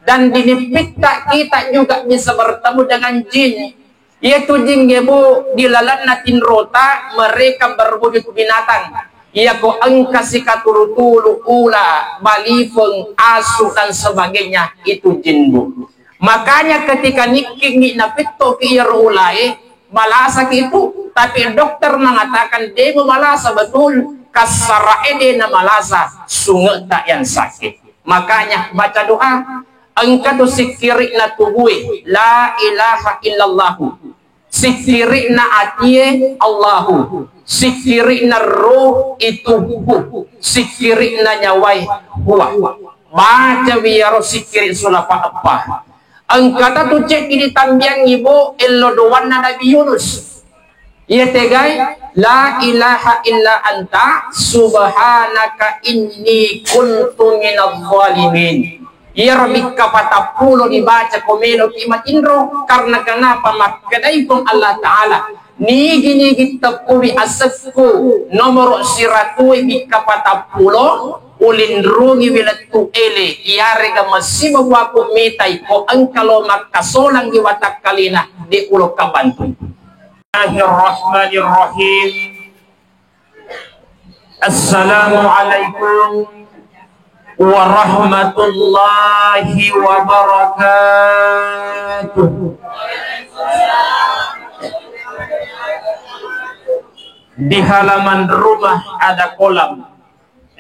Dan dinipit tak kita juga bisa bertemu dengan jin. Yaitu jin gebu dilalan natin rota, mereka berwujud binatang. Ia ko angka sikatulu-tulu ula, balifeng, asu dan sebagainya, itu jin bu. Makanya ketika niking napito ki ulai malasa itu, tapi dokter mengatakan dia malasa betul, kasaraede na malasa, sungut tak yang sakit. Makanya baca doa, engkau tu sikiri na tubuhi, la ilaha illallahu. Sikiri na atie Allahu, sikiri na roh itu hu, sikiri na nyawai huwa. Baca biar sikiri sulapa apa. Angkata tu cek ini tambiang ibu elodowan na Nabi Yunus. Ia tegai la ilaha illa anta subhanaka inni kuntu minadh dhalimin. Ya Rabbi kapatapulo dibaca komelo kimat indro karena kenapa makadai pun Allah Ta'ala nigi tapuri asafku nomor siratu bi kapatapulo ulindrungi wilatu ele yare ga masimo waku metai ko angkalo makasolang di watak kalina di ulo kabantu. Bismillahirrahmanirrahim. Assalamualaikum warahmatullahi wabarakatuh. Di halaman rumah ada kolam,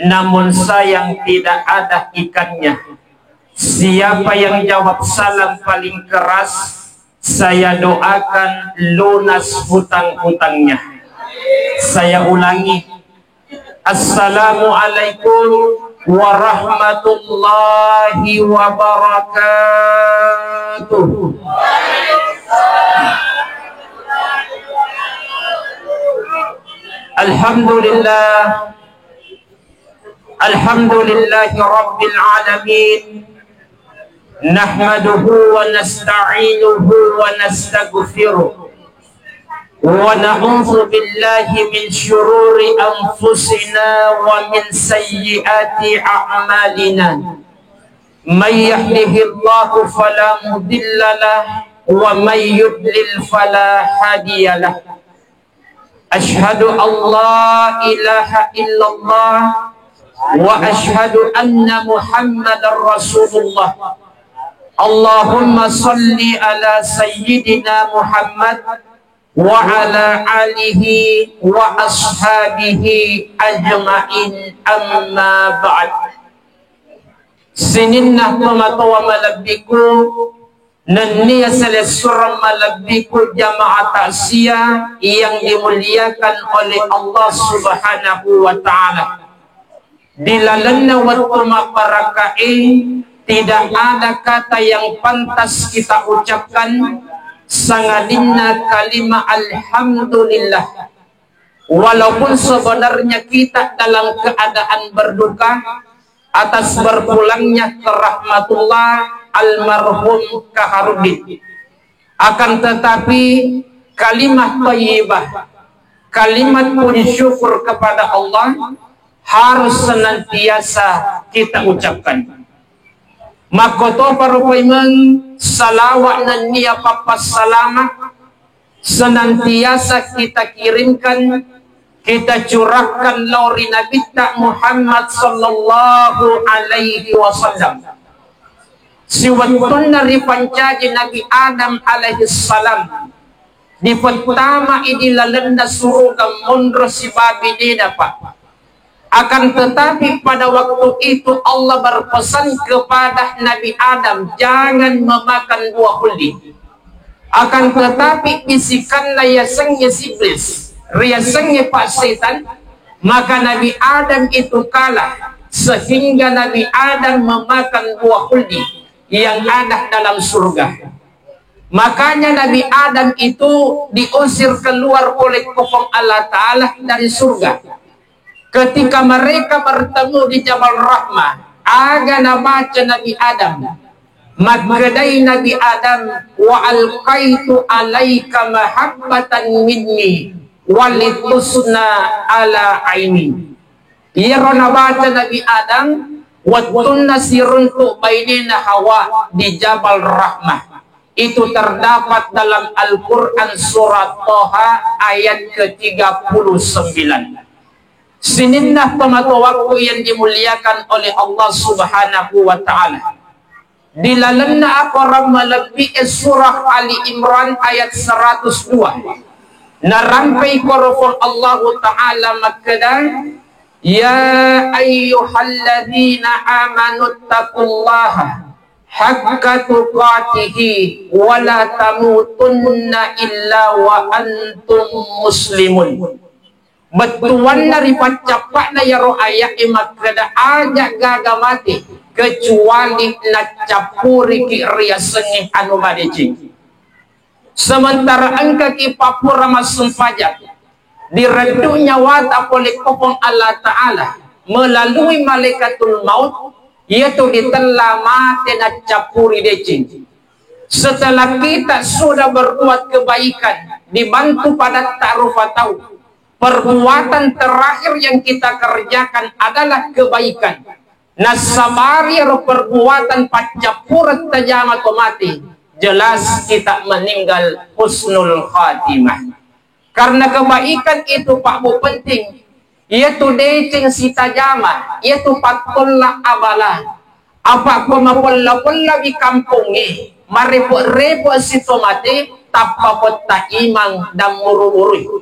namun sayang tidak ada ikannya. Siapa yang jawab salam paling keras, saya doakan lunas hutang-hutangnya. Saya ulangi, assalamualaikum warahmatullahi wabarakatuh. Alhamdulillah, alhamdulillahi rabbil alamin. Nahmaduhu wa nasta'inuhu wa nastaghfiruh. ونعوذ بالله من شرور أنفسنا ومن سيئات أعمالنا من يهده الله فلا مضل له ومن يضلل فلا هادي له أشهد أن لا إله إلا الله وأشهد أن محمدا رسول الله اللهم صل على سيدنا محمد wa ala alihi wa ashabihi ajma'in amma ba'd. Sininna pamatawa malabiku nanniya salesura malabiku jamaah ta'siyah yang dimuliakan oleh Allah subhanahu wa ta'ala. Dilalanna waktu maparakain tidak ada kata yang pantas kita ucapkan sangadinna kalimat alhamdulillah. Walaupun sebenarnya kita dalam keadaan berduka atas berpulangnya ke rahmatullah almarhum Kaharudin, akan tetapi kalimat thayyibah, kalimat puji syukur kepada Allah harus senantiasa kita ucapkan. Makoto parupaimang salawat dan niya papas salama senantiasa kita kirimkan, kita curahkan lauri Nabi Muhammad sallallahu alaihi wasallam. Siwatun dari pancaji Nabi Adam alaihi salam di pertama idilalenda surga mundro si babi dida pak. Akan tetapi pada waktu itu Allah berpesan kepada Nabi Adam, jangan memakan buah kuldi. Akan tetapi bisikanlah yasengnya iblis, riasengnya pak setan, maka Nabi Adam itu kalah sehingga Nabi Adam memakan buah kuldi yang ada dalam surga. Makanya Nabi Adam itu diusir keluar oleh kokong Allah Ta'ala dari surga. Ketika mereka bertemu di Jabal Rahmah, aga nabaca Nabi Adam, maggadai Nabi Adam, wa alqaitu alaika mahabbatan minni walitusna ala aini. Iro nabaca Nabi Adam, Wattunna siruntu bainina Hawa di Jabal Rahmah. Itu terdapat dalam Al-Quran surat Toha ayat ke-39. Sininah pematu waktu yang dimuliakan oleh Allah Subhanahu wa ta'ala. Dilalanna aku melebihi surah Ali Imran ayat 102. Narampai korofon Allah Ta'ala makada, ya ayyuhalladzina amanu taqullaha haqqa tuqatihi wa la tamutunna illa wa antum muslimun. Betuan dari pacapak na yaro ayat makada ajak gaga mati kecuali na capuri ki ria sengih anu madeci. Sementara angka ki papura masum pajak diredunya wata oleh kopong Allah Ta'ala melalui malaikatul maut, yaitu ditelah mati na capuri deci. Setelah kita sudah berbuat kebaikan dibantu pada ta'rufa tahu, perbuatan terakhir yang kita kerjakan adalah kebaikan. Nasabari perbuatan pacapurat tajama mati, jelas kita meninggal husnul khatimah. Karena kebaikan itu Pak Bu penting, yaitu decing si tajama, yaitu patulla abala. Apa kumapulla di kampungi, maripo-repo si tomate, tapapot ta imang dan muru-muru.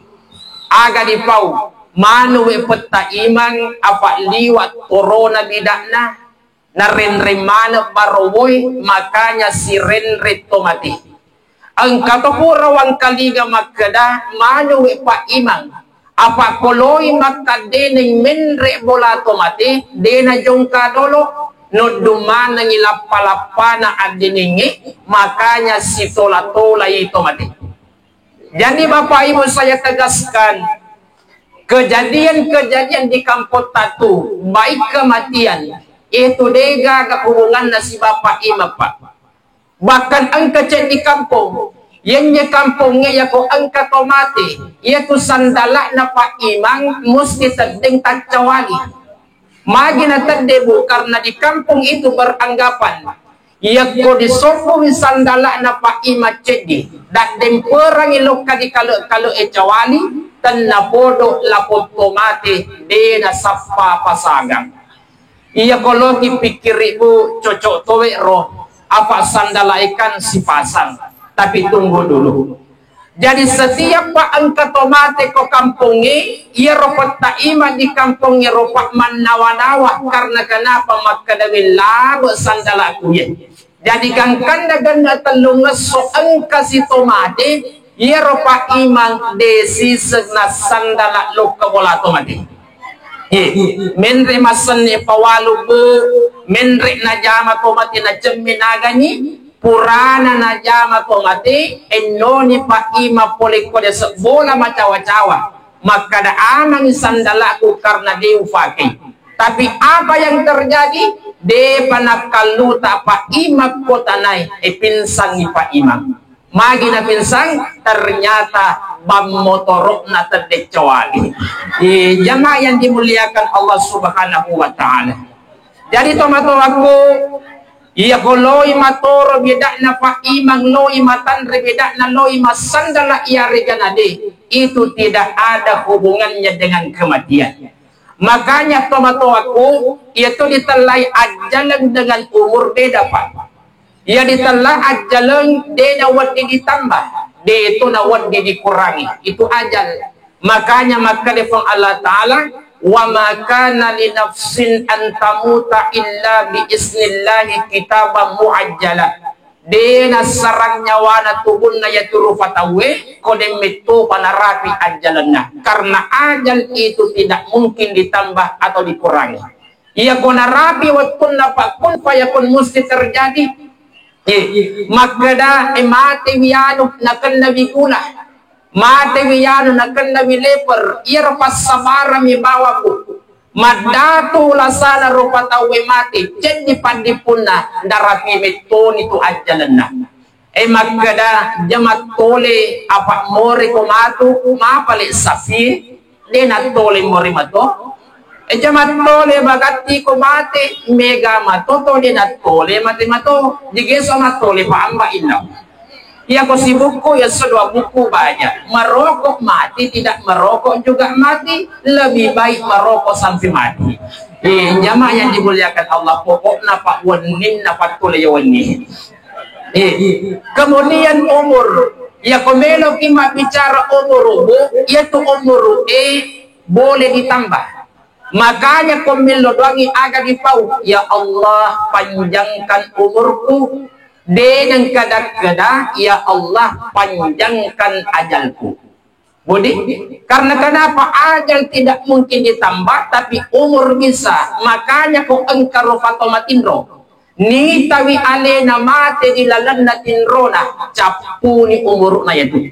Aga di pau manuwe peta imang apa liwat corona bidakna na renremana barowoy, makanya si renre tomati ang katokurawang kaliga makada manuwe pa imang apa koloy makadeneng menre bola tomati dena jong kadolo no dumana ngilapalapana adiningi, makanya si tola-tola ito mati. Jadi Bapak Ibu saya tegaskan, kejadian-kejadian di kampung Tatu, baik kematian, itu dega kehubungan nasi Bapak Ibu Pak. Bahkan angka cek di kampung, yang kampungnya ya ko angka tomate, yaitu sandalak na Pak Imang mesti terdeng tak cawali. Magi na terdebu karena di kampung itu beranggapan, ya ko disopo sandalak na Pak Imang cedi. Dan perang iloka di kalau ecawali dan napodo lapot tomate dena sapa pasagang. Iya kalau dipikir ibu cocok towe roh apa sandala ikan si pasang, tapi tunggu dulu. Jadi setiap pak angka tomate ko kampungi, iya ropat taima di kampungnya ropak manawa-nawa karena kenapa makadawil lago sandala kuye. Jadi kang kanda ganda telungas so angka si tomate, iya ropa imang desi segna sandala loka bola tomate. Menre masan ni pawalu bu, menre na jama tomate na jeminagani, purana na jama tomate, enoni pa ima poliko de bola macawa-cawa. Maka da amang sandala ku karena dia ufake. Tapi apa yang terjadi? De panakaluta pa imag ko tanay pinsang ni pa imang. Magi na pinsang ternyata bamotorok na terdecawali. Jamaah yang dimuliakan Allah Subhanahu wa ta'ala. Jadi tomato aku iya ko loy matoro beda na pa imang loy matan beda na loy masandala iya reganade. Itu tidak ada hubungannya dengan kematian. Makanya tomato aku itu ditelai ajalan dengan umur beda Pak. Ya ditelah ajalan dia wadi ditambah, dia itu wadi dikurangi. Itu ajal. Makanya maka defang Allah Ta'ala, wa ma kana li nafsin an tamuta illa bi isnillahi kitaban muajjala. Dena sarang nyawa na tubun na yaturu fatawe kode metu panarapi ajalannya, karena ajal itu tidak mungkin ditambah atau dikurangi. Ia konarapi wakun napa kun payakun mesti terjadi. Makada mate wiyanu nakan nabi kuna, mate wiyanu nakan nabi leper. Ia pas sabara mi bawaku. Madatu lasana rupatawe mati jadi pandipuna darapi meton itu ajalanna. Magada jamat tole apa mori komatu mapale safi dena tole mori mato jamat tole bagati ko mate mega matoto din at tole mate mato digeso matole pa amba illa. Ya ko si buku ya sudah buku banyak. Merokok mati, tidak merokok juga mati. Lebih baik merokok sampai mati. Jamaah yang dimuliakan Allah, pokoknya pak wanin napat tole wani. Kemudian umur. Ya komelo kima bicara umur, yaitu umur boleh ditambah. Makanya komelo doangi agak dipau, ya Allah panjangkan umurku, dengan kadang-kadang ya Allah panjangkan ajalku. Budi, karena kenapa ajal tidak mungkin ditambah, tapi umur bisa. Makanya kau engkau fatomatindro, ni tawi alena mate dilalanna tinrona, capuni umur na yaitu.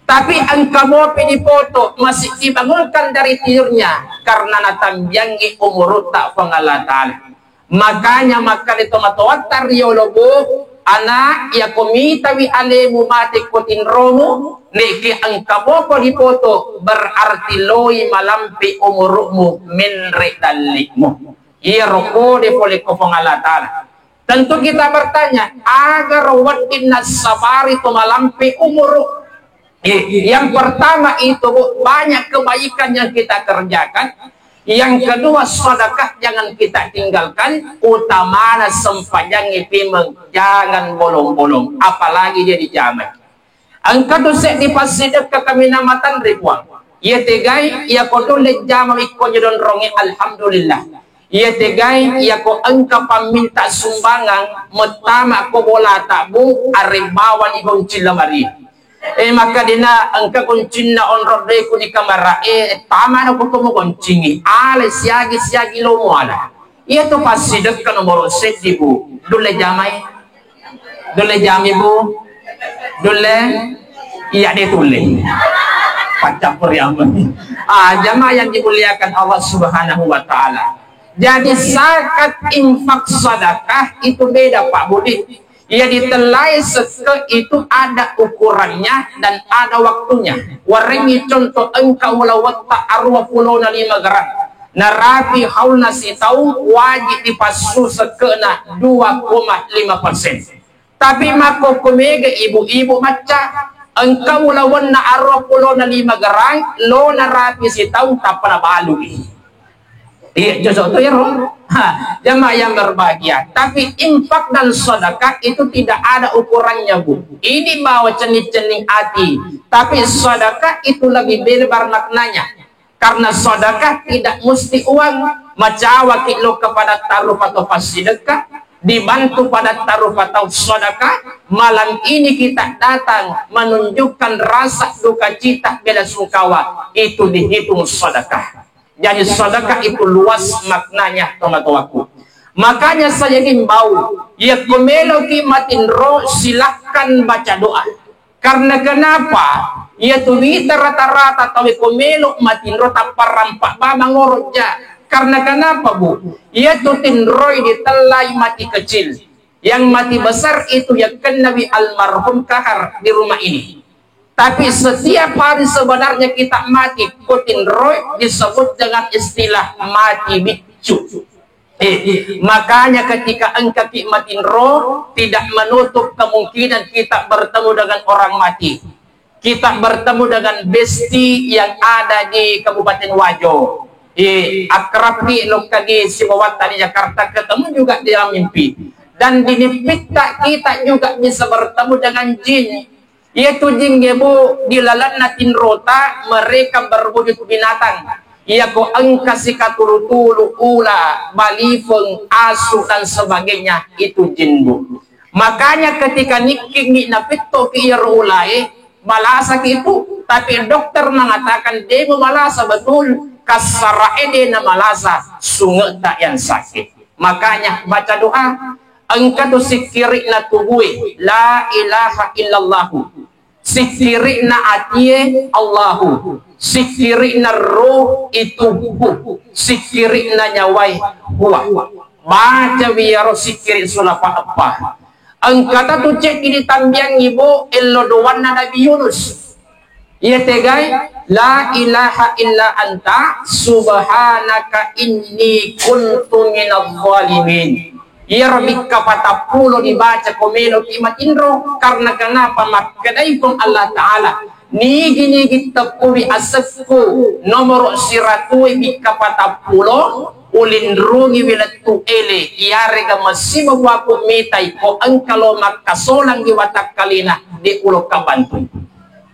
Tapi angka mo pinipoto masih dibangunkan dari tidurnya karena natambiangi umur tak pengalatan. Makanya maka itu matawatar yolobo anak ya komitawi alemu mati kotin romo neki angka mo pinipoto berarti loi malampi umurmu minre dalikmu. Iya roko de pole ko pengalatan. Tentu kita bertanya agar watin nasabari to malampi umur. Yang pertama itu banyak kebaikan yang kita kerjakan. Yang kedua sedekah jangan kita tinggalkan. Utamana sempajang ipimeng jangan bolong-bolong. Apalagi dia dijamin. Angka tu set dipasidek ke kami namatan ribuan. Ia tegai ia kodole jama ikko jodon rongi alhamdulillah. Ia tegai ia ko angka paminta sumbangan metama ko bola tabu aribawan ibon cilamari. Maka dina angka kuncin na onrod ku di kamera tama na ko mo kuncingi ale siagi lo mo ala iya to pasidek ka nomor set di bu dule jamai dule jami bu dule iya de tule pacak periaman jamaah yang dimuliakan Allah Subhanahu wa taala. Jadi zakat infak sedekah itu beda Pak Budi. Ya ditelai seke itu ada ukurannya dan ada waktunya. Waringi contoh engkau lawata arwa pulona 5 gram. Narapi haulna si tahu wajib dipasu sekena 2,5%. Tapi mako kumege ibu-ibu maca engkau lawan na arwa pulona 5 gram lo narapi si tahu tak pernah balu. Iya, josok itu ya roh. Jamaah yang berbahagia. Tapi infak dan sedekah itu tidak ada ukurannya bu. Ini bawa cenih-cenih hati. Tapi sedekah itu lebih lebar maknanya. Karena sedekah tidak mesti uang. Macawa kilo kepada taruh atau pasidekah. Dibantu pada taruh atau sedekah. Malam ini kita datang menunjukkan rasa duka cita bela sungkawa. Itu dihitung sedekah. Jadi sedekah itu luas maknanya teman-temanku. Makanya saya himbau, ya komelo kimatin roh silahkan baca doa. Karena kenapa? Ya tuwita rata-rata tawi komelo matin roh taparampak babang orotnya. Karena kenapa bu? Ya tutin roh ditelai mati kecil. Yang mati besar itu ya kan Nabi almarhum kahar di rumah ini. Tapi setiap hari sebenarnya kita mati. Kutin roy disebut dengan istilah mati bicu. Makanya ketika engkau matin roh tidak menutup kemungkinan kita bertemu dengan orang mati. Kita bertemu dengan besti yang ada di Kabupaten Wajo. Akrab di lokasi Siwawata di Jakarta ketemu juga di dalam mimpi. Dan di mimpi kita juga bisa bertemu dengan jin. Yaitu jinggebu dilalan natin rota mereka berwujud binatang. Ia ko angka sikatulu-tulu ula balifeng asu dan sebagainya itu jinbu. Makanya ketika niking na pito kiir ulai malasa itu, tapi dokter mengatakan dia malasa betul kasaraede na malasa sungut tak yang sakit. Makanya baca doa engkau tu sikiri na tubuhi la ilaha illallahu. Sikiri na atie Allahu, sikiri na roh itu hu, sikiri na nyawai huwa. Baca biar sikiri sulapa apa. Angkata tu cek ini tambiang ibu elodowan na Nabi Yunus. Ia tegai la ilaha illa anta subhanaka inni kuntu minadh dhalimin. Ia rabika patapulo dibaca komelo kimat indro karena kenapa makadai kong Allah Ta'ala nigi tapuri asafku nomor siratui bika patapulo ulindrungi wilatu ele iarega masimo wapu mitai ko angkalo makasolang diwatak kalina di ulo kabantu.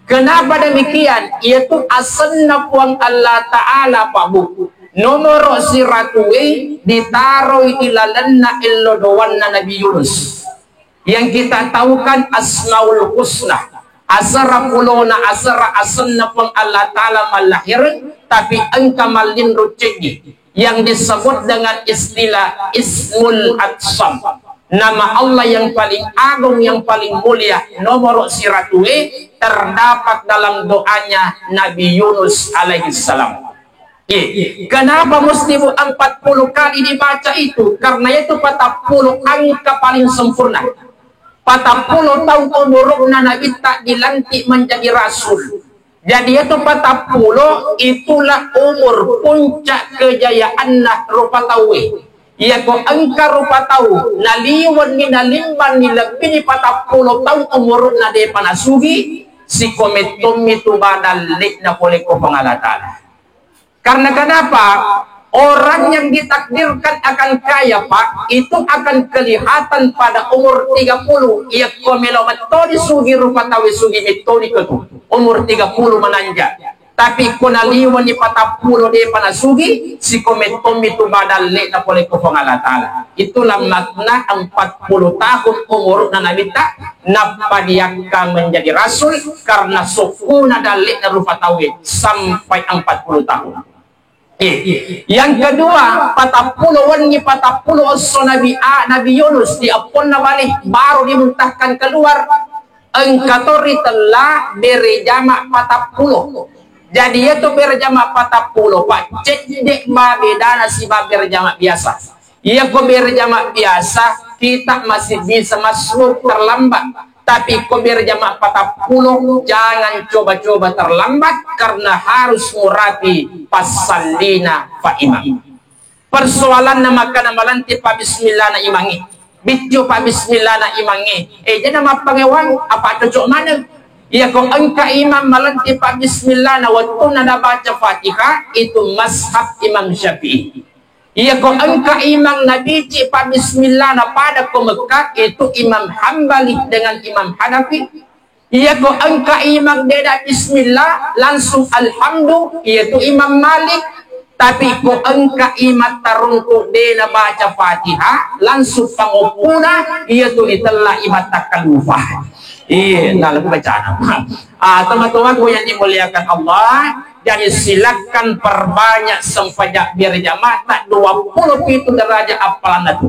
Kenapa demikian? Yaitu asanna puang Allah Ta'ala Pak Bu. Nomor siratui ditaruh ilalanna illodowanna Nabi Yunus. Yang kita tahu kan Asmaul Husna. Asara pulona asara asanna puang Allah Ta'ala malahir. Tapi engkau malin rucegi. Yang disebut dengan istilah Ismul Atsam. Nama Allah yang paling agung, yang paling mulia, nomor siratui terdapat dalam doanya Nabi Yunus alaihissalam. Kenapa mesti 40 kali dibaca itu? Karena itu 40 angka paling sempurna. 40 tahun umurnya Nabi tak dilantik menjadi rasul. Jadi itu 40 itulah umur puncak kejayaan rupa tawi. Ia ko angka rupa tahu naliwan ni nalimban ni lebih ni 40 tahun umur na de panasugi si kometom itu badal lik na boleh ko pangalatan. Karena kenapa? Orang yang ditakdirkan akan kaya Pak, itu akan kelihatan pada umur 30. Ia komelo metode sugi rupa tahu sugi metode ketu. Umur 30 menanjak. Tapi kunaliwan ni 40 de panasugi si kometom itu badal lek na boleh ko pangalatan. Itulah makna 40 tahun umur na Nabi tak napadiaka menjadi rasul karena sukuna dalek na rupa tahu sampai 40 tahun. Yang kedua 40 so Nabi Yunus diapun na balik baru dimuntahkan keluar engkatori telah berjamak 40. Jadi itu berjamak 40 Pak. Cedek bedana si berjamak biasa. Ia kok berjamak biasa kita masih bisa masuk terlambat. Tapi kok berjamak 40 jangan coba-coba terlambat karena harus murati pasallina fa imam. Persoalan nama kana malanti pa bismillah na imangi. Bityo pa bismillah na imangi. Jadi nama pangewang apa cocok mana? Ya kok engka imam malanti pa bismillah na waktu na baca Fatihah itu mazhab Imam Syafi'i. Iya kok engka imam Nabi pa bismillah na pada ko Mekah itu Imam Hambali dengan Imam Hanafi. Iya kok engka imam deda bismillah langsung alhamdulillah yaitu Imam Malik. Tapi kok engka imam tarungku deda baca Fatihah langsung pangupuna yaitu itelah imam takalufah. Dalam bacaan. Teman-teman yang dimuliakan Allah, jadi silakan perbanyak sempajak biar jamaah tak 20 itu derajat apalan itu.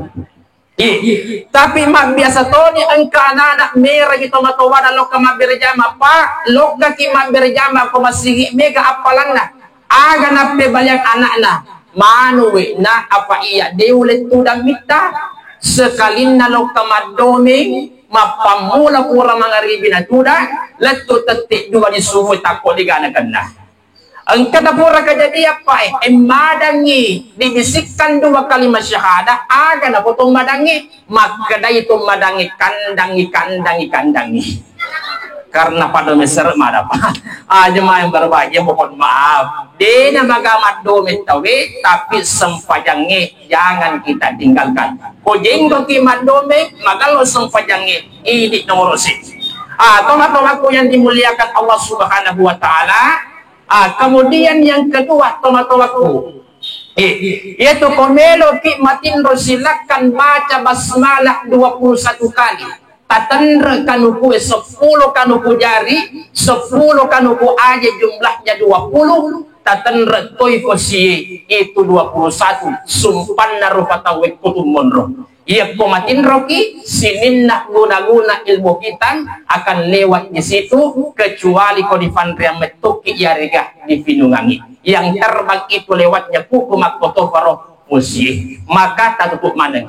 Tapi mak biasa toni engka anak merah gitu matowana loka mak berjamaah Pak, loka ki mak berjamaah ko masih mega apalan na. Aga nape banyak anak na. Manuwe na apa iya deulet tudang mita sekalin na loka madome mapamula pura mangaribi na tuda letu tetik dua di suhu takut diganakan nah. Engkau pura kejadian apa? Madangi dibisikkan 2 kalimat syahadah aga na potong madangi maka itu madangi kandangi karena pada Mesir mana Pak jemaah yang berbahagia mohon maaf dena magamat domet tawe tapi sempajangi jangan kita tinggalkan kojenggo kimat domet magalo sempajangi ini nomor si tomat-tomatku yang dimuliakan Allah Subhanahu wa Ta'ala. Kemudian yang kedua tomat-tomatku yaitu komelo matin silakan baca basmalah 21 kali. Tatandra kanuku 10 kanuku jari 10 kanuku aja jumlahnya 20 tatandra toy kosi itu 21 sumpan narupatawe kutumonro. Ia pematin roki sininna guna-guna ilmu kita akan lewat di situ kecuali kau di Fandria metuki yarega di Pinungangi yang terbang itu lewatnya kuku makotofaro musyi maka tak tutup mana.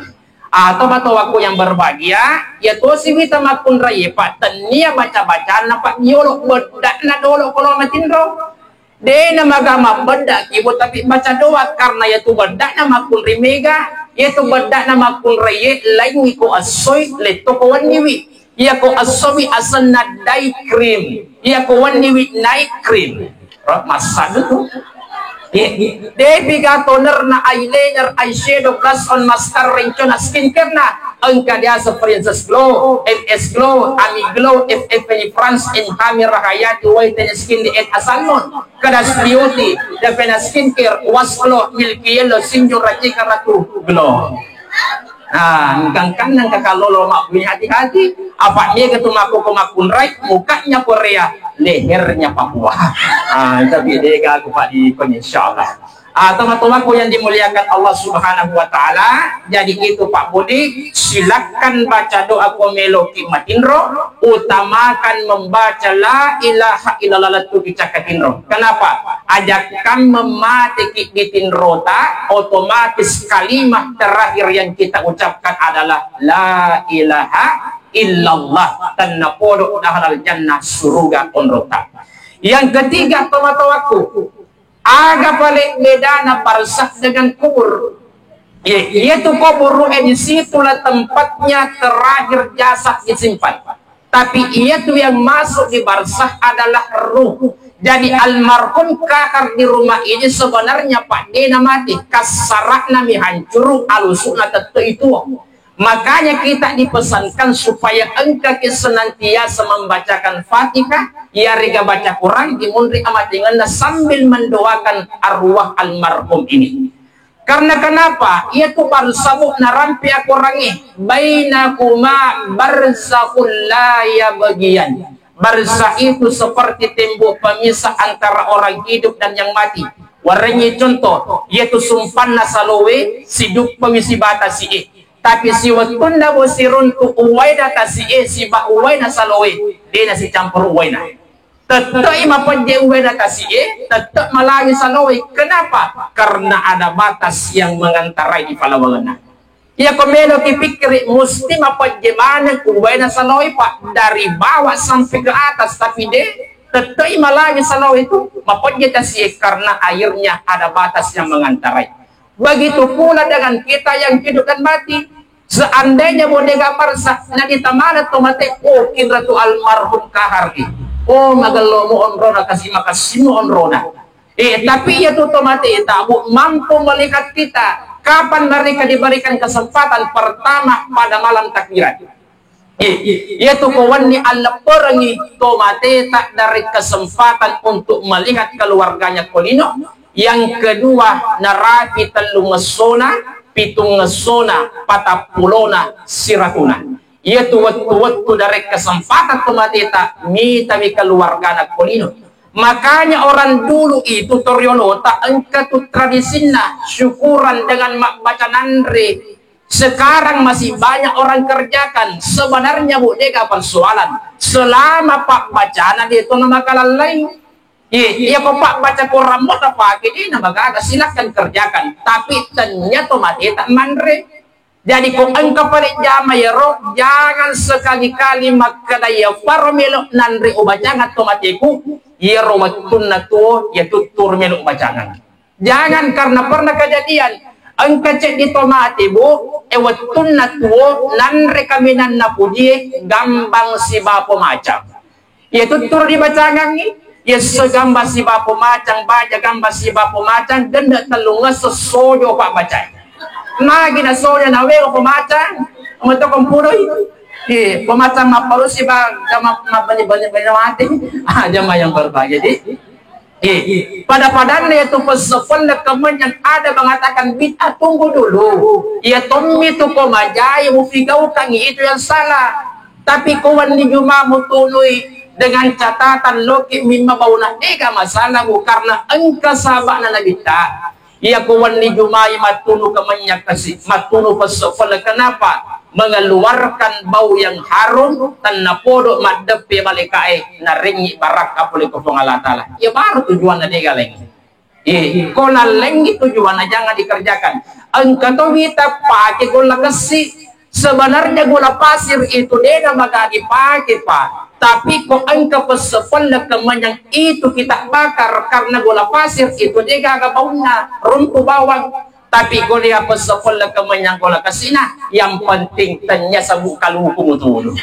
Atau batawaku yang berbahagia, ya to si wita makun raya pak tenia baca-baca na pak nyolok bedak na dolok kalau matindro. De na magama bedak ibu tapi baca doa karena ya tu bedak na makun rimega, ya tu bedak na makun raya lain ko asoy leto ko waniwi. Ya ko asowi asan na day cream, ya ko waniwi night cream. Masado tu. Devi ka toner na eyeliner, eyeshadow, blush on, mascara, ringtone na skincare na ang kadya sa Princess Glow, MS Glow, Ami Glow, FF France, Enhami Rahayati, White and Skin at Asalon, Kadas Beauty, Defena Skincare, Was Glow, Milky Yellow, Sinjo Rajika Ratu Glow. Hanggang ng kakalolo punya hati-hati apa niya ketumaku kumakunray mukanya Korea lehernya Papua tapi dia aku pak di insyaallah teman-teman yang dimuliakan Allah Subhanahu wa taala. Jadi itu Pak Budi, silakan baca doa komelo kimatindro, utamakan membaca la ilaha illallah tu kicakatinro. Kenapa? Ajakkan memati kitindrota, otomatis kalimat terakhir yang kita ucapkan adalah la ilaha illallah dan napodo dahalal jannah surga onrota. Yang ketiga teman-temanku, aga balik medana barsak dengan kubur. Yaitu kubur di situlah tempatnya terakhir jasad disimpan. Tapi itu yang masuk di barzakh adalah ruh. Jadi almarhum kakak di rumah ini sebenarnya Pak Dena mati kasarakna mi hancur alusuna tetu itu. Makanya kita dipesankan supaya engkau senantiasa membacakan Fatihah, ya riga baca Quran dimundri amat dengan sambil mendoakan arwah almarhum ini. Karena kenapa? Yaitu barzakh narampi aku rangi bainakuma barzakhul la yabghiyan. Barzakh itu seperti tembok pemisah antara orang hidup dan yang mati. Warnanya contoh yaitu sumpanna salowe siduk pemisi batasi tapi si watunda bo si runtu uwaida tasi si ba uwaida salowe dia nasi campur uwaida tetap mapanje uwaida tasi tetap malagi salowe. Kenapa? Karena ada batas yang mengantarai di palawangan. Ya komelo kipikri mesti mapanje mana uwaida salowe Pak dari bawah sampai ke atas, tapi dia tetap malagi salowe itu mapanje tasi karena airnya ada batas yang mengantarai. Begitu pula dengan kita yang hidup dan mati. Seandainya bodega barzakh na ditamana tomate kinratu almarhum kahargi magalomo onrona kasi makasimo onrona tapi itu tomate tabu mampu melihat kita kapan mereka diberikan kesempatan pertama pada malam takbiran yaitu kawani Allah perangi tomate tak dari kesempatan untuk melihat keluarganya kolino. Yang kedua narapi telungesona pitung ngesona patapulona siratuna. Yaitu waktu dari kesempatan tomateta mitawi keluarga anak kolino. Makanya orang dulu itu toriono tak engkau tradisinya syukuran dengan baca nandre. Sekarang masih banyak orang kerjakan. Sebenarnya budega persoalan selama Pak bacaan itu nama kalah lain. Iya kok Pak baca Quran mau apa ini nama kagak silakan kerjakan, tapi ternyata mati tak mandre. Jadi kok engkau pada jama ya roh jangan sekali-kali maka daya farmelo nandre ubacangan tomatiku ya romatun tu ya tutur melo ubacangan. Jangan karena pernah kejadian engkau cek di tomati bu watun tu nandre kaminan napudi gambang si bapo macam ya tutur di bacangan ni. Yes, gambar si bapo macang baca gambar si bapo macang ganda talunga sesojo Pak baca. Nagi na sojo na wego pemacang, untuk kompuroy. Pemacang mapalu si ba kama mabani-bani mati. Jamaah yang berbahagia. Jadi pada padanya itu pesefon kemen yang ada mengatakan bid'ah tunggu dulu. Ya tommi tu ko majai mufigau kangi itu yang salah. Tapi kawan di Jumat mutului dengan catatan loki mimma bauna ega masalah karena engkau sahabat na nabita ia kawan ni jumai matunu kemenyak kasih matunu pasofala. Kenapa? Mengeluarkan bau yang harum dan napodo madepe malikae naringi barak apole ko Allah taala. Ya baru tujuan na ega lagi Kolaleng itu juana jangan dikerjakan. Engkau tuh kita pakai gula kesi. Sebenarnya gula pasir itu dia maka dipakai pak. Tapi kok engkau pesepel kemenyan itu kita bakar karena gula pasir itu dia gak baunya rumput bawang. Tapi gula pesepel kemenyan gula kesina yang penting tanya sabuk kaluku dulu.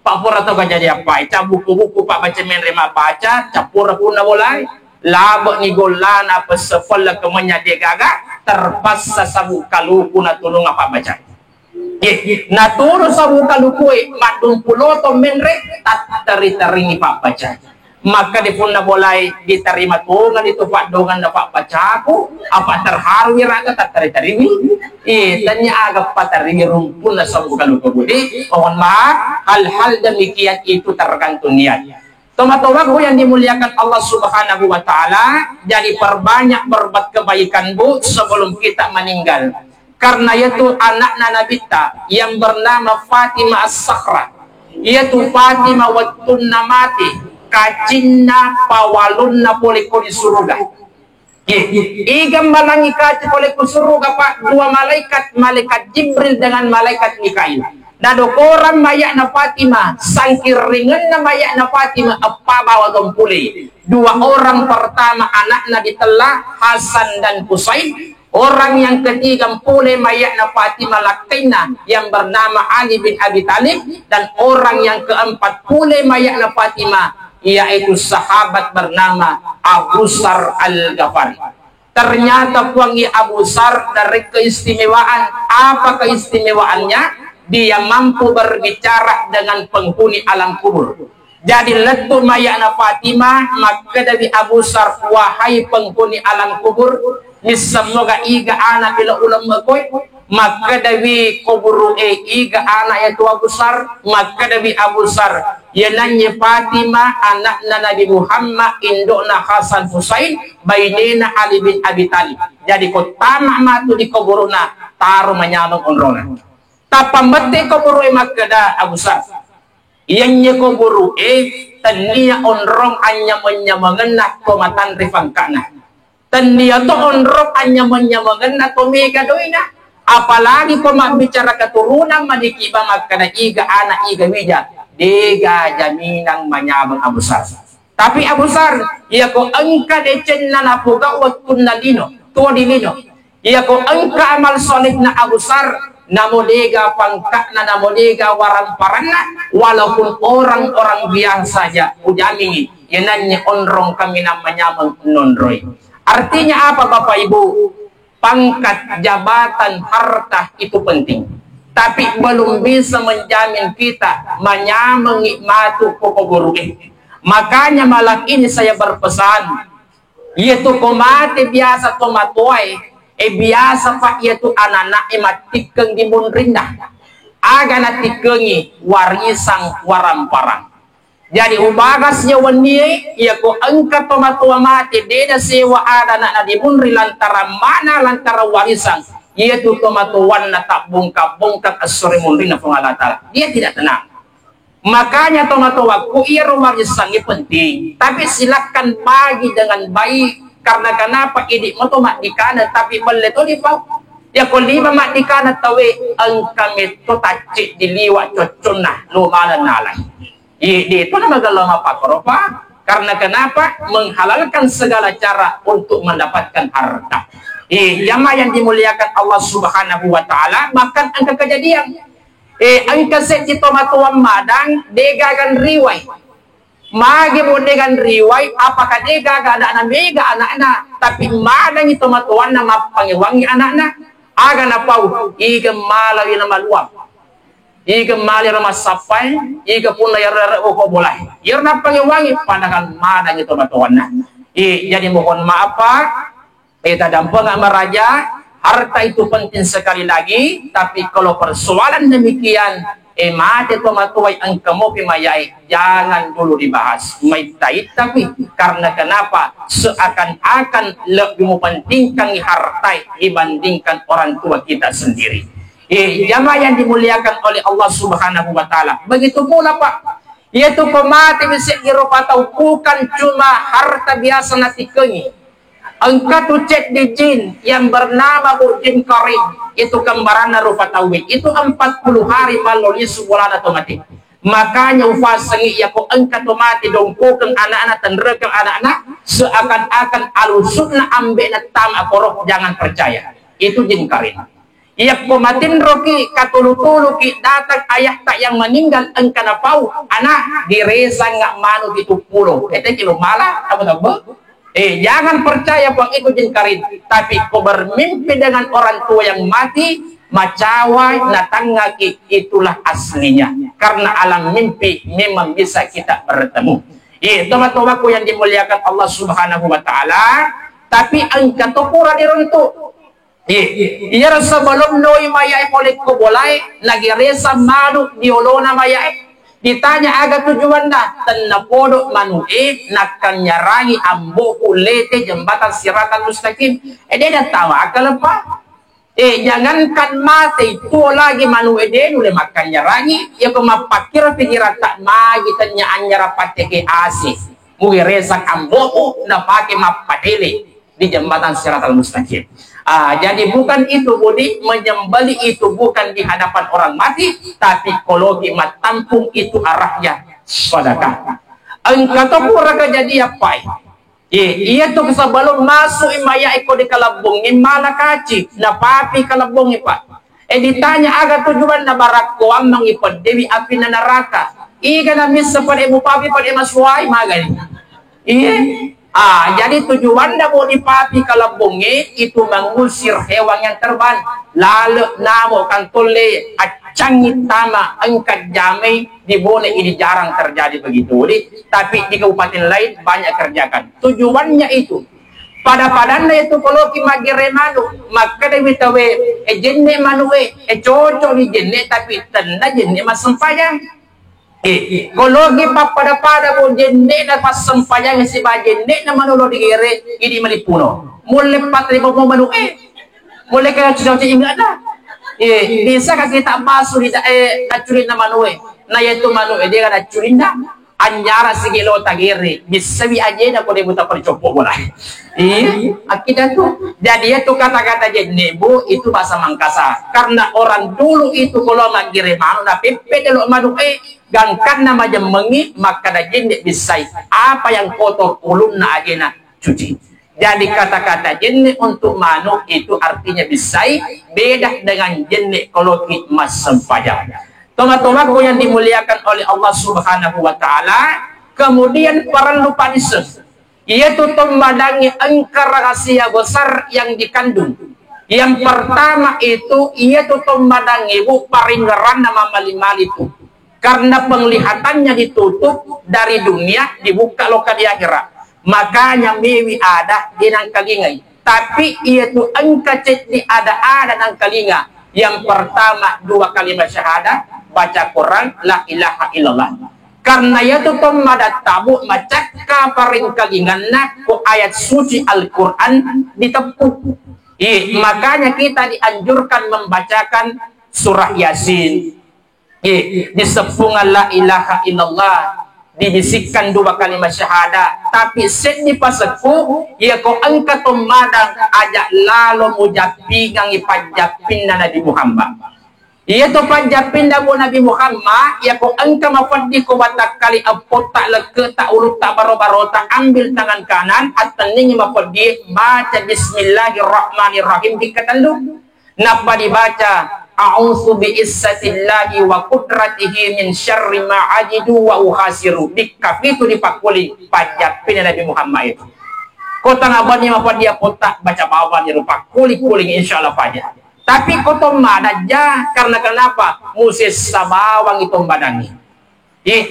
Pak Pura tuh gak jadi apa? Buku-buku Pak baca menerima baca, capur pun boleh. Labak ni golan apa sefala kemanya dia gagak terpaksa sabu kaluku na tulung apa baca. Na turu sabu kaluku madung pulo to menre tak tari-taringi Pak baca. Maka di pun na boleh diterima tungan itu Pak dongan na Pak bacaku apa terharu raga tak tari-taringi. Tanya agak Pak taringi rumpun na sabu kaluku budi. Mohon maaf hal-hal demikian itu tergantung niat. Teman-temanku yang dimuliakan Allah Subhanahu wa Ta'ala, jadi perbanyak berbuat kebaikan bu sebelum kita meninggal. Karena itu anaknya Nabi yang bernama Fatimah As-Sakhra, yaitu Fatimah wattunna mati kacinna pawalunna poliko di surga. Igam malangi kaci poliko surga Pak, dua malaikat Jibril dengan malaikat Mikail. Nado orang mayak na Fatimah sangkir ringan na mayak na Fatimah apa bawa tompuli. Dua orang pertama anaknya ditelah Hasan dan Husain. Orang yang ketiga pule mayak na Fatimah lakina yang bernama Ali bin Abi Thalib. Dan orang yang keempat pule mayak na Fatimah yaitu sahabat bernama Abu Sar Al-Ghafari. Ternyata puangi Abu Sar dari keistimewaan. Apa keistimewaannya? Dia mampu berbicara dengan penghuni alam kubur. Jadi letu mayana Fatimah maka dari Abu Sar, wahai penghuni alam kubur, semoga iga anak bila ulama koi, maka dari kubur iga anak yaitu Abu Sar, maka dari Abu Sar yananya Fatimah anaknya Nabi Muhammad indokna Hasan Husain bainena Ali bin Abi Thalib. Jadi kau tamak matu di kuburuna taruh menyamang onrona. Tapambate ko buru magkada Abu Sar. Iyan ko buru tania onrong anya menyamangan na komatan rifangkana. Tania to onrong anya menyamangan na tumika doina. Apalagi ko magbicara keturunan manikiba magkada iga anak iga wija. Dega jaminang manyabang Abu Sar. Tapi Abu Sar, iya ko angka decen na napuga watun na lino. Tuwa di lino. Iya ko angka amal solid na Abu Sar. Namodega pangkat na namodega waramparana walaupun orang-orang biasa saja ujami yenanya onrong kami namanya menonroy. Artinya apa Bapak Ibu? Pangkat, jabatan, harta itu penting, tapi belum bisa menjamin kita menyamengikmatu pokok. Makanya malam ini saya berpesan, yaitu komate biasa tomatuai biasa Pak yaitu anak-anak matikeng di munrindah aga natikengi warisang waramparang. Jadi ubagasnya wani ya ko angkat tomatua mati deda sewa ada anak di munri lantara mana lantara warisang yaitu tomatuan na tak bungkap asore munrina pengalata dia tidak tenang. Makanya tomatua ku iya warisang ini penting, tapi silakan bagi dengan baik. Karena kenapa idik mo to mak di kanan tapi balik to di pau ya ko lima mak di kanan tawe ang kami to tacik diliwat cocon nah lumalan nalay itu nama galama pakoropa. Karena kenapa menghalalkan segala cara untuk mendapatkan harta. Jamaah yang dimuliakan Allah Subhanahu wa Ta'ala, bahkan angka kejadian angka set di tomatuan madang degagan riwai magi mo dengan riway apakah dia gak ada anak mega anak-anak tapi madang itu matuan nama pangiwangi anak-anak aga na pau iga malawi na maluwag iga mali na masapay iga pun na yara ko bolay yer na pangiwangi pandangan madang itu matuan na jadi mohon maaf Pak kita dampang maraja harta itu penting sekali lagi, tapi kalau persoalan demikian mati tomatuay ang kamu pimayay, jangan dulu dibahas. May tait tapi karena kenapa seakan-akan lebih mementingkan harta dibandingkan orang tua kita sendiri. Jamaah yang dimuliakan oleh Allah Subhanahu wa Ta'ala. Begitu pula Pak, yaitu pemati bisa iropatau bukan cuma harta biasa natikengi, Engkau tu cek di jin yang bernama jin karim, itu kembaran rupa tawid, itu 40 hari melalui sebulan atau mati. Makanya ufasengi ya ko engkau tu mati dongkokeng anak-anak tenderekeng anak-anak seakan-akan alusukna ambek na tam akorok, jangan percaya. Itu jin karim. Ia komatin roki katulu-tulu ki datang ayah tak yang meninggal engkau na pau anak diresa nggak manu itu pulau. Itu kilo malah apa tahu? Jangan percaya bahwa itu jin karim, tapi kau bermimpi dengan orang tua yang mati, macawai natangaki, itulah aslinya. Karena alam mimpi memang bisa kita bertemu. Teman-temanku yang dimuliakan Allah Subhanahu wa taala, tapi angka tokura direntuk. Iya sebelum noi mayai polik ko bolai, lagi resa malu diolona mayai. Ditanya agak tujuan dah tenapodo manue nakkan nyarangi ambo ulete jembatan siratan mustaqim. Dia dah tahu akal apa? Jangankan mati itu lagi manue dia boleh makan nyarangi ya kemapakir pikiran tak magi tanya anyara pateke asis. Mui resak ambo na pakai mapadele di jembatan siratan mustaqim. Jadi bukan itu budi menyembeli itu bukan di hadapan orang mati, tapi kalau kimat tampung itu arahnya sedekah. Engkau tu pura jadi apa? Iya tu sebelum masuk imaya iko di kalabung imala kaci na papi kalabung ipa. Ditanya agak tujuan na barakko amang ipod dewi api na neraka. Iya na mis seperti ibu papi pada masuai magali. Iya. Jadi tujuan dah mau dipapi kalabungi itu mengusir hewan yang terbang. Lalu namo kan tole acangit tama angkat jamai diboleh ini jarang terjadi begitu. Tapi di kabupaten lain banyak kerjakan. Tujuannya itu. Pada-padanya itu kalau kimagire manu maka dewi tawe jenne manue cocok di jenne tapi tanda jenne mas sempayang. Kalau kita pada bo jenne na pas sempayang si ba jenne na manulo digere ini malipuno. Mulai 4,000 manu mulai kaya cuci ingat dah. Bisa kita masuk di nacurin na manue. Na yaitu manue dia kan nacurin dah. Anjara sigilo tagiri bisa bi aja na boleh buta percopo bola. Akidah tuh. Jadi itu kata-kata jenne bu itu bahasa Mangkasa. Karena orang dulu itu kalau magire manu na pepe dulu manu gangkan nama jemengi maka da jenne bisai apa yang kotor ulun na agena cuci. Jadi kata-kata jenne untuk manu itu artinya bisai beda dengan jenne kalau mas sempayang. Teman-temanku yang dimuliakan oleh Allah Subhanahu wa taala, kemudian para lupa disebut yaitu tembadangi angka rahasia besar yang dikandung. Yang pertama itu yaitu tembadangi bu paringeran nama mali-mali itu. Karena penglihatannya ditutup dari dunia, dibuka loka di akhirat. Makanya mewi ada di nang kalingai. Tapi itu angka di ada nang kalinga. Yang pertama 2 kalimat syahadat, baca Quran, la ilaha illallah. Karena itu tomadat tabu macakka paring kalinganna ku ayat suci Al-Quran ditepuk. Makanya kita dianjurkan membacakan surah Yasin. Disepungan la ilaha illallah, dibisikkan 2 kalimat syahadat, tapi set di paseku ya ko angka tumadang ajak lalu mujapingang ipajapin na Nabi Muhammad. Iya to pajapin na Nabi Muhammad ya ko angka mafaddi ko batak kali apot tak leke tak urut tak baro-baro tak ambil tangan kanan atau ning mafaddi baca bismillahirrahmanirrahim dikatandu napa dibaca a'udzu bi'izzatillahi wa qudratihi min syarri ma ajidu wa uhasiru. Dikapi itu dipakuli pajapin Nabi Muhammad itu. Kota ngabani apa dia kota baca bawah di rupa kuling-kuling insyaallah pajak. Tapi kota madaja karena kenapa? Musis sabawang itu badangi.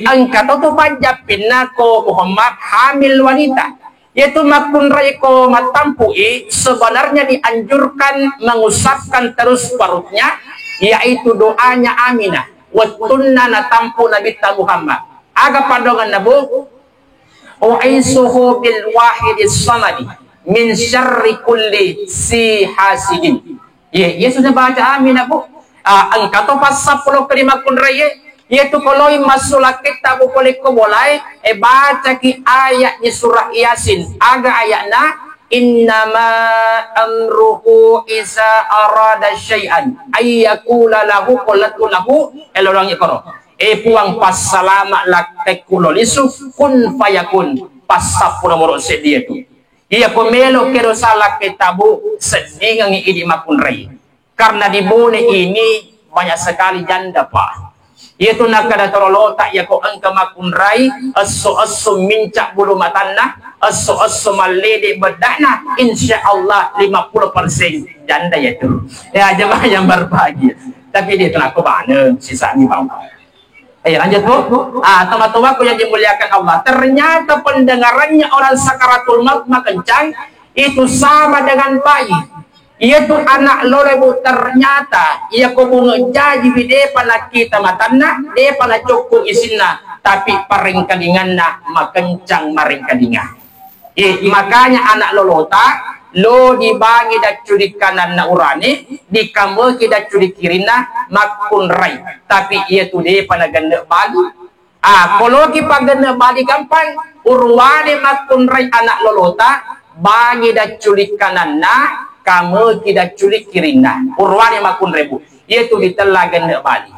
Angkat itu pajapin nako Muhammad hamil wanita. Yaitu makun raiko matampui sebenarnya dianjurkan mengusapkan terus perutnya, yaitu doanya Aminah wattunna natampu Nabi Muhammad aga padongan nabu u'isuhu bil wahidis samadi min syarri kulli si hasidin. Yesus baca Aminah bu angkato pasal 10 kelima kun raye yaitu kalau masuk kita boleh ko boleh baca ki ayat di surah Yasin aga ayatna innama amruhu isa arada syai'an ayyakula lahu qulatu lahu elorang ikoro puang pasalama lak kulolisu kun fayakun pasapuna moro sedia tu ia komelo kero salah ketabu sedingang ini makun rai karena di bone ini banyak sekali janda pak yaitu nakada torolo tak ya ko angka makun rai aso mincak bulu matanna aso malede bedana insyaallah 50% janda yaitu ya jemaah yang berbahagia tapi dia telah kebana sisa ni bau lanjut bu teman-teman aku yang dimuliakan Allah ternyata pendengarannya orang sakaratul maut kencang itu sama dengan bayi yaitu anak lorebu ternyata ia kubunga jadi de pala kita matana de pala cukup isinna tapi paring kadinganna makencang maring kadinga makanya anak lolota lo dibagi dak curi kanan na urane di kamu kita curi kirina makun rai tapi ia tu de pala ganda bali kalau kita ganda bali gampang urwane makun rai anak lolota bagi dak curi kanan na kamu tidak culik kirina urwani makun rebu yaitu di telagan Bali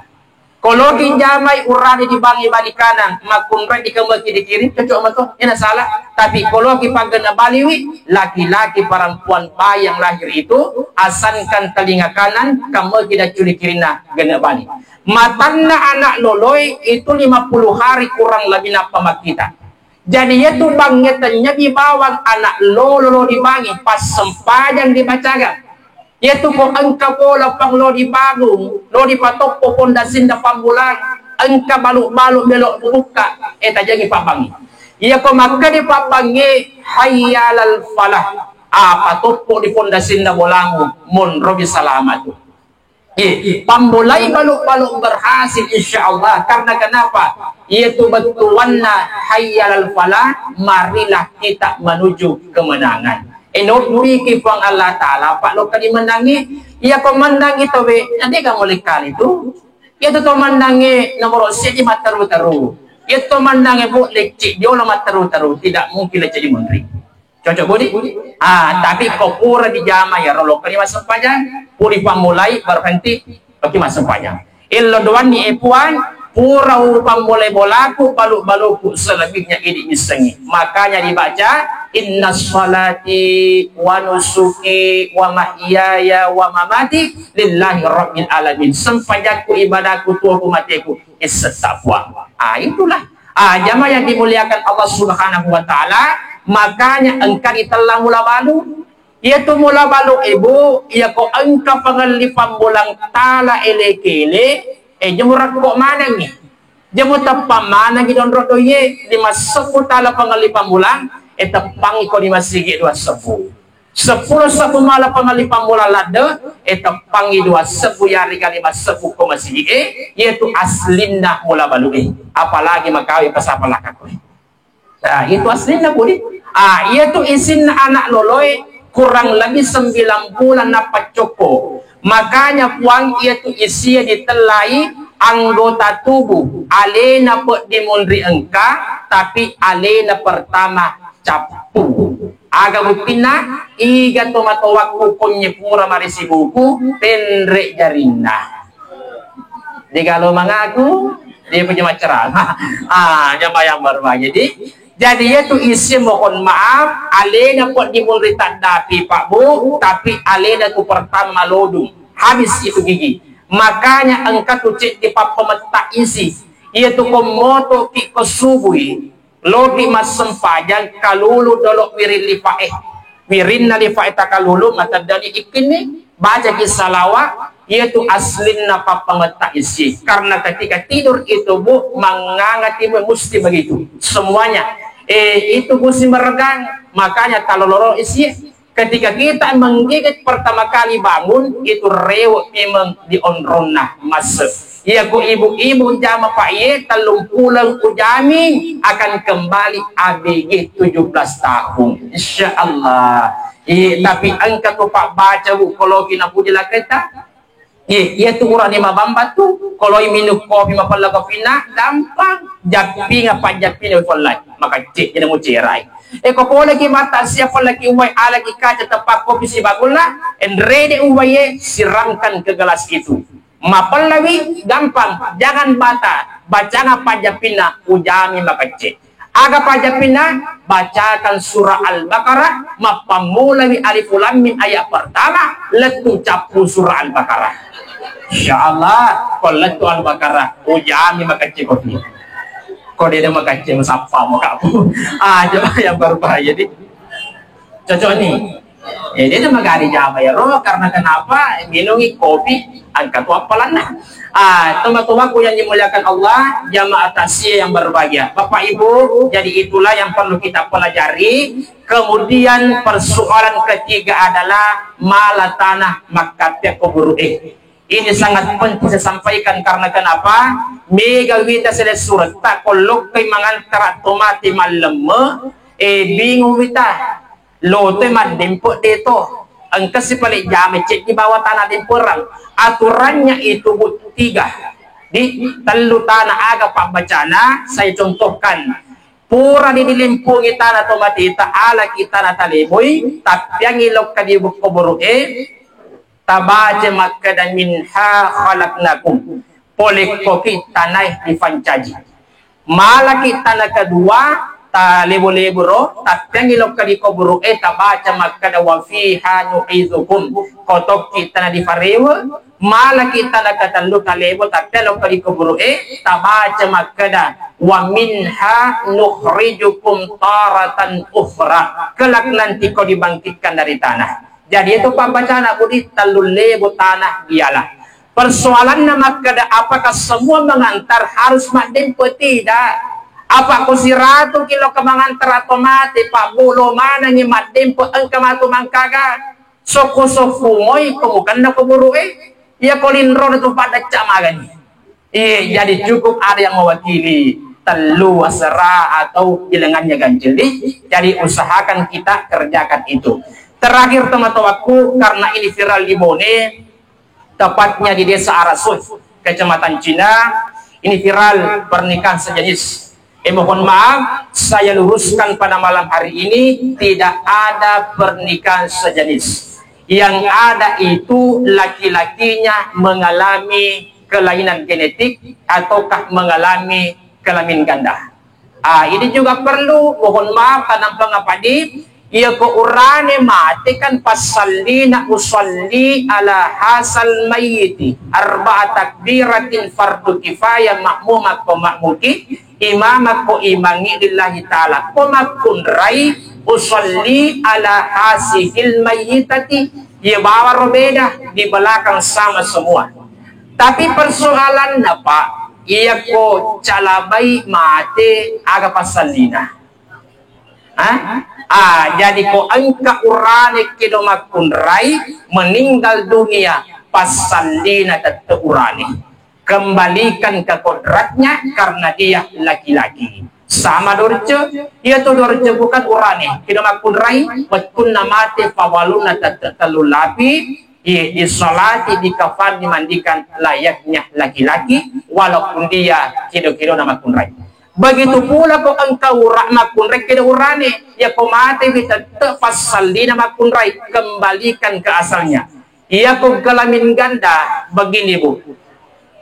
kalau jamai urani dibangi bali kanan makun re di kamu di kiri cocok mato ini salah tapi kalau kita gena Bali laki-laki perempuan bayi yang lahir itu asankan telinga kanan kamu tidak culik kirina gena Bali matanna anak loloi itu 50 hari kurang lebih napa makita jadi itu bangetannya di bawah anak lo dibangi pas sempajang dibacakan yaitu kok engka bola pang lo dibangun lo dipatok po pondasin da pambulan engka baluk-baluk belok buka tak jadi pabangi iya kok maka di pabangi hayyalal falah patok po di pondasin da bolangu mun robi selamat pambulai baluk-baluk berhasil insyaallah karena kenapa yaitu betuanna hayyalal falah marilah kita menuju kemenangan enokuri kipang Allah Ta'ala pak lo kali menangi ia pemenang itu be nanti kamu lekal itu itu to menangi nomor siji mataru-taru itu menangi bu lecik dia ulama taru-taru tidak mungkin lecik di menteri cocok budi tapi kok pura di jama ya rolo kali masa panjang puri pamulai berhenti bagi masa panjang illa doan ni epuan pura pamulai bolaku baluk-baluku selebihnya ini isengi makanya dibaca inna salati wa nusuki wa mahyaya wa mamati lillahi rabbil alamin sempajaku ibadahku tuaku matiku istataqwa itulah jamaah yang dimuliakan Allah Subhanahu wa taala makanya engkau ditelah mula balu yaitu mula balu ibu ya kok engkau pengelipan bulang tala elekele jemurak kok mana ni jemur tapam mana gitu ndro ye 5 sepu tala pengelipan bulang tepangi kau di masjid 2 sepu 10 sepu malah pengelipan bulang lada tepangi 2 sepu yari kali 5 sepu kau masjid yaitu aslinna mula balu apalagi makawi pasapalah kakoi itu aslinya boleh yaitu isin anak loloi kurang lebih 9 bulan dapat cukup makanya puang yaitu isi ditelai anggota tubuh alena pek dimundri engka tapi alena pertama capu agak butina iga tomato waktu konye pura marisi buku pendrek jarinah di kalau mengaku dia punya maceran jamaah yang berbahagia jadi itu isi mohon maaf alena pot dimulri tadapi pak bu tapi alena tu pertama lodu habis itu gigi makanya engkau tu cek di papameta isi yaitu komoto ki kosubui lodi mas sempajang kalulu dolok wirin lifaeh wirin na lifaeh takalulu mata dari ikini baca kisalawa yaitu aslinna papameta isi karena ketika tidur itu bu mengangati mesti begitu semuanya itu mesti meregang makanya kalau loro isi ketika kita menggigit pertama kali bangun itu rewok memang dionrona masuk ya ku ibu-ibu jama pak ye telung pulang ujami akan kembali ABG 17 tahun insyaallah tapi angka tu pak baca bu kalau kina pujila kita iya tu orang ni mabamba tu kalau minum kopi mapala kopi na gampang japi ngapa japi ni folai maka cek jadi mau cerai Eko po lagi mata siapa lagi uway alagi kaca tepat kopi si bagulna, and ready uwaye siramkan ke gelas itu. Mapalawi gampang, jangan bata, baca pajapina ujami makace. Aga pajapina bacakan surah Al-Baqarah, mapamulawi alif lam mim ayat pertama, letu capu surah Al-Baqarah. Insyaallah kolletu Al-Baqarah ujami makace kopi. Kok dia makace musaffa makapu. Coba yang berbahaya nih. Cocok nih. Dia magari jama ya roh karena kenapa minumi kopi angkat wapalan nah. Teman-teman yang dimuliakan Allah, jamaah tasya yang berbahagia. Bapak Ibu, jadi itulah yang perlu kita pelajari. Kemudian persoalan ketiga adalah mala tanah makatnya kuburu Ini sangat penting saya sampaikan karena kenapa? Mega wita sila surat tak kolok kay mangantara tomati malemme bingung wita lote madempo dito ang kasi palit jame cek di bawah tanah din perang aturannya itu tiga di telu tanah aga pambacana saya contohkan pura di dilimpungi tanah tomati ala kita na taliboy tapi ang ilok kadibuk kuburu tabaje makka dan minha khalaqnakum polek koki tanah difancaji malaki tanah kedua ta lebo-lebo ro tapi ilok kadi kuburu tabaje makka da wa fiha nu'izukum kotok kita di farewa malaki tanah katalu kalebo tapi ilok kadi kuburu tabaje makka da wa minha nukhrijukum taratan ukhra kelak nanti kau dibangkitkan dari tanah. Jadi itu pembacaan budi telur lebu tanah dialah. Persoalan nama kada apakah semua mengantar harus madempo tidak? Apa si ratu kilo ke mengantar atau mati pak bulu mana ni madempo engkau matu mangkaga soko moy kemukan na kuburu ya kolindro itu pada camagani. Jadi cukup ada yang mewakili telu asra atau bilangannya ganjil. Jadi usahakan kita kerjakan itu. Terakhir teman-temanku, karena ini viral di Bone, tepatnya di desa Arasuh, kecamatan Cina, ini viral pernikahan sejenis. Mohon maaf, saya luruskan pada malam hari ini, tidak ada pernikahan sejenis. Yang ada itu laki-lakinya mengalami kelainan genetik ataukah mengalami kelamin ganda. Ini juga perlu, mohon maaf, kadang pengapadi, ia ko urane mati kan pasallina usalli ala hasal mayyiti arba'a takbiratin fardu kifayah makmumak ko makmuki imamak ko imangi lillahi ta'ala ko makunrai usalli ala hasihil mayyitati ia bawa robeda di belakang sama semua. Tapi persoalan apa? Ia ko calabai mati aga pasallina. Jadi ko angka urane kidomak kunrai meninggal dunia pasallina tetap urane kembalikan ke kodratnya karena dia laki-laki sama dorce dia tuh dorce bukan urane kidomak kunrai betul namate pawaluna tetap telulapi di salati di kafan dimandikan layaknya laki-laki walaupun dia kido-kido nama kunrai. Begitu pula kok engkau rahmat kunrai keda urane ya kau mati bisa tefasallina makunrai kembalikan ke asalnya. Ya kau kelamin ganda begini bu.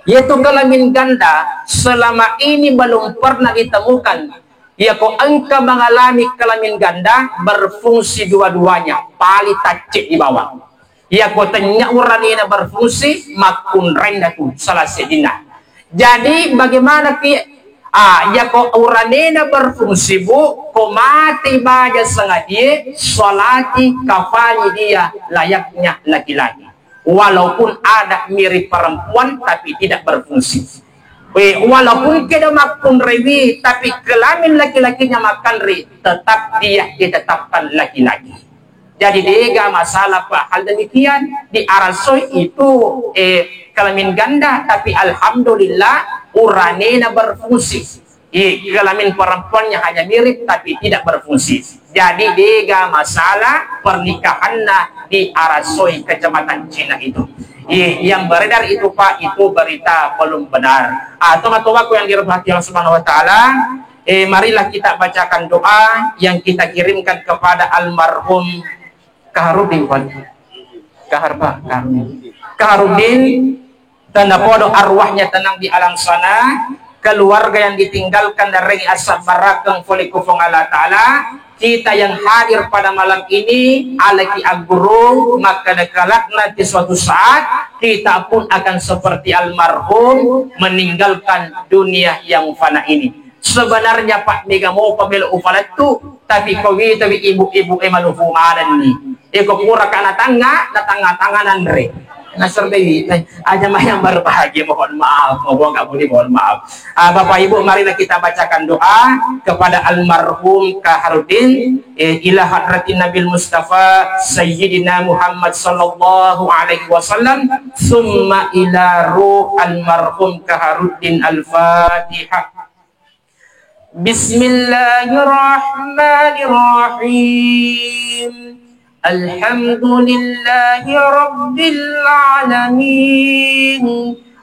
Yaitu kelamin ganda selama ini belum pernah ditemukan. Ya kau engkau mengalami kelamin ganda berfungsi dua-duanya pali tacik di bawah. Ya kau tanya urane berfungsi makunrai daku salah sedina. Jadi bagaimana ya ko uranena berfungsi bu ko mati baja sengaja salati kafani dia layaknya laki-laki walaupun ada mirip perempuan tapi tidak berfungsi walaupun kita makun rewi tapi kelamin laki-lakinya makan ri tetap dia ditetapkan laki-laki. Jadi dia masalah pak hal demikian di Arasoi itu kelamin ganda tapi alhamdulillah uranena berfungsi. Kelamin perempuannya hanya mirip tapi tidak berfungsi. Jadi dia masalah pernikahannya di Arasoi kecamatan Cina itu. Yang beredar itu pak itu berita belum benar. Teman-temanku yang dirahmati Allah Subhanahu Wa Taala, marilah kita bacakan doa yang kita kirimkan kepada almarhum Kaharudin. Kaharudin, tanda podo arwahnya tenang di alam sana, keluarga yang ditinggalkan dari asap barakang folikufong Allah Ta'ala. Kita yang hadir pada malam ini alaki aguru, maka dekalak nanti suatu saat kita pun akan seperti almarhum meninggalkan dunia yang fana ini. Sebenarnya Pak Mega mau pemilu upalat tu, tapi kowi tapi ibu-ibu emalufumanan ni. Iko pura kana tanga, tanganan re. Nasr baby, aja mah yang berbahagia, mohon maaf, nggak boleh mohon maaf. Bapak Ibu, marilah kita bacakan doa kepada almarhum Kaharudin, ila hadratin Nabil Mustafa Sayyidina Muhammad sallallahu alaihi wasallam, summa ila ruh almarhum Kaharudin. Al-Fatihah. Bismillahirrahmanirrahim. Alhamdulillahi Rabbil Alamin,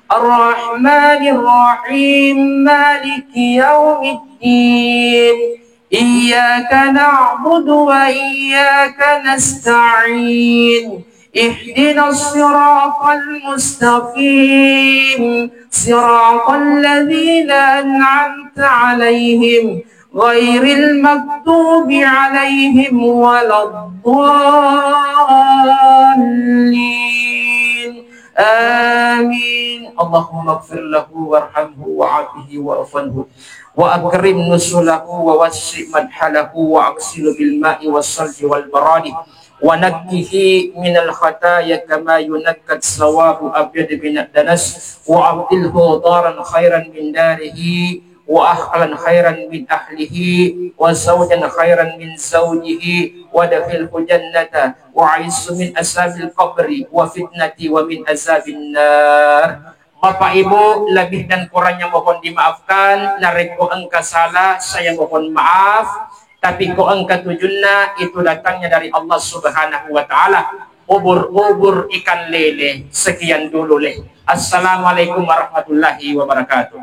Ar-Rahmanir-Rahim, Maliki Yawmiddin, Iyyaka na'budu wa iyyaka nasta'in, Ihdinas siratal mustaqim, Siratal ladzina an'amta 'alaihim ghairil maghdubi 'alaihim waladdallin. Amin. Allahumma ighfir lahu warhamhu wa'afihi wa'afanhu wa akrim nusulahu wa wassi madhalahu wa aksilu bil ma'i was-salji wal baradi wa nakkihi minal khataya kama yunakkat sawabu abyad bin danas wa abdilhu daran khairan min darihi wa ahlan khairan min ahlihi wa zawjan khairan min zawjihi wa dakhilhu jannata wa aisu min asabil qabri wa fitnati wa min azabin nar. Bapak Ibu, lebih dan kurangnya mohon dimaafkan. Nareko engka salah, saya mohon maaf. Tapi ko engka tujunna itu datangnya dari Allah Subhanahu wa Ta'ala. Ubur-ubur ikan lele. Sekian dulu leh. Assalamualaikum warahmatullahi wabarakatuh.